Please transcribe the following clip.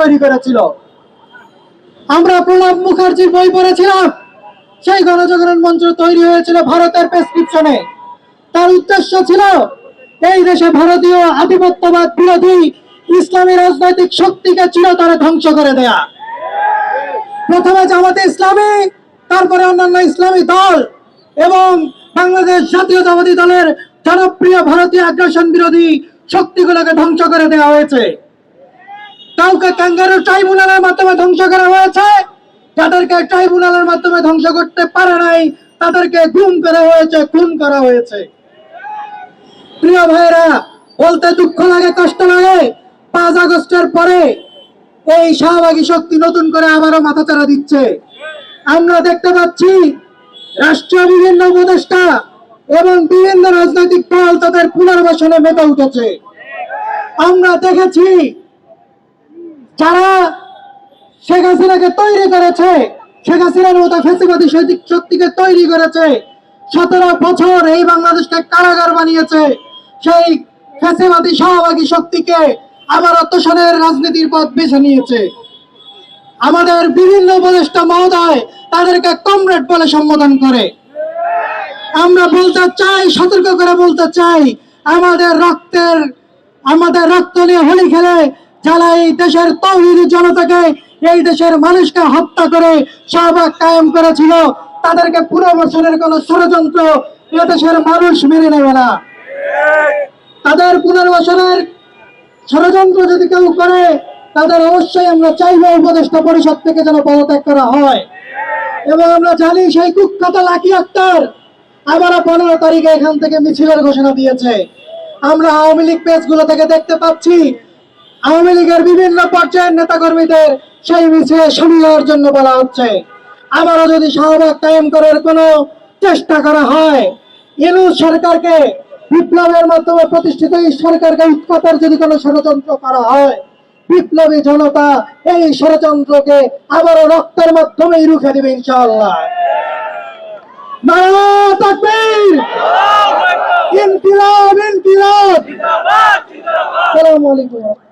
তৈরি করেছিল। আমরা প্রণব মুখার্জির বই পড়েছিলাম, সেই গণজাগরণ মঞ্চ তৈরি হয়েছিল ভারতের প্রেসক্রিপশনে। তার উদ্দেশ্য ছিল এই দেশে ভারতীয় আধিপত্যবাদ বিরোধী ইসলামী রাজনৈতিক শক্তিকে চিরতরে ধ্বংস করে দেয়া। প্রথমে জামাতে ইসলামী, তারপরে অন্যান্য ইসলামী দল এবং বাংলাদেশ জাতীয়তাবাদী দলের জনপ্রিয় ভারতীয় আগ্রাসন বিরোধী শক্তিগুলোকে ধ্বংস করে দেওয়া হয়েছে। কাউকে ক্যাঙ্গারু ট্রাইব্যুনালের মাধ্যমে ধ্বংস করা হয়েছে, যাদেরকে ট্রাইব্যুনালের মাধ্যমে ধ্বংস করতে পারে নাই তাদেরকে গুম করা হয়েছে, খুন করা হয়েছে। প্রিয় ভাইরা, বলতে দুঃখ লাগে, কষ্ট লাগে, 5 আগস্টের পরে এই শাহবাগী শক্তি নতুন করে আবারও মাথাচাড়া দিচ্ছে। আমরা দেখতে পাচ্ছি রাষ্ট্রীয় বিভিন্ন উপদেষ্টা এবং বিভিন্ন রাজনৈতিক দল তাদের পুনর্বাসনে মেতে উঠেছে। আমরা দেখেছি যারা শেখ হাসিনাকে তৈরি করেছে, শেখ হাসিনার মতো ফ্যাসিবাদী শক্তিকে তৈরি করেছে, 17 বছর এই বাংলাদেশকে কারাগার বানিয়েছে, সেই ফ্যাসিবাদী শাহবাগী শক্তিকে আবার তোষণের রাজনীতির পথ বেছে নিয়েছে। আমাদের বিভিন্ন উপদেষ্টা মহোদয় তাদেরকে কমরেড বলে সম্বোধন করে। আমরা বলতে চাই, সতর্ক করে বলতে চাই, আমাদের রক্ত নিয়ে হোলি খেলে যারা এই দেশের তৌহিদি জনতাকে, এই দেশের মানুষকে হত্যা করে শাহবাগ কায়েম করেছিল, তাদেরকে পুনর্বাসনের কোন ষড়যন্ত্র এদেশের মানুষ মেনে নেবে না। তাদের পুনর্বাসনের ষড়যন্ত্র যদি কেউ করে, তাদের অবশ্যই আমরা চাইবো উপদেষ্টা পরিষদ থেকে যেন পদত্যাগ করা হয়। এবং আমরা জানি সেই কুখ্যাত লাকি আক্তার আবারও 15 তারিখে এখান থেকে মিছিলের ঘোষণা দিয়েছে। আমরা আওয়ামী লীগ পেজগুলো থেকে দেখতে পাচ্ছি আওয়ামী লীগের বিভিন্ন পর্যায়ের নেতাকর্মীদের সেই মিছিলে সামিল হওয়ার জন্য বলা হচ্ছে। আবারও যদি শাহবাগ কায়েম করার কোনো চেষ্টা করা হয়, ইউনূস সরকারকে, বিপ্লবের মাধ্যমে প্রতিষ্ঠিত এই সরকারকে উৎখাতের যদি কোনো ষড়যন্ত্র করা হয়, বিপ্লবী জনতা এই ষড়যন্ত্রকে আবারও রক্তের মাধ্যমেই রুখে দেবে ইনশাআল্লাহ। নারা তাকবীর, ইনকিলাব ইনকিলাব। আসসালামু আলাইকুম।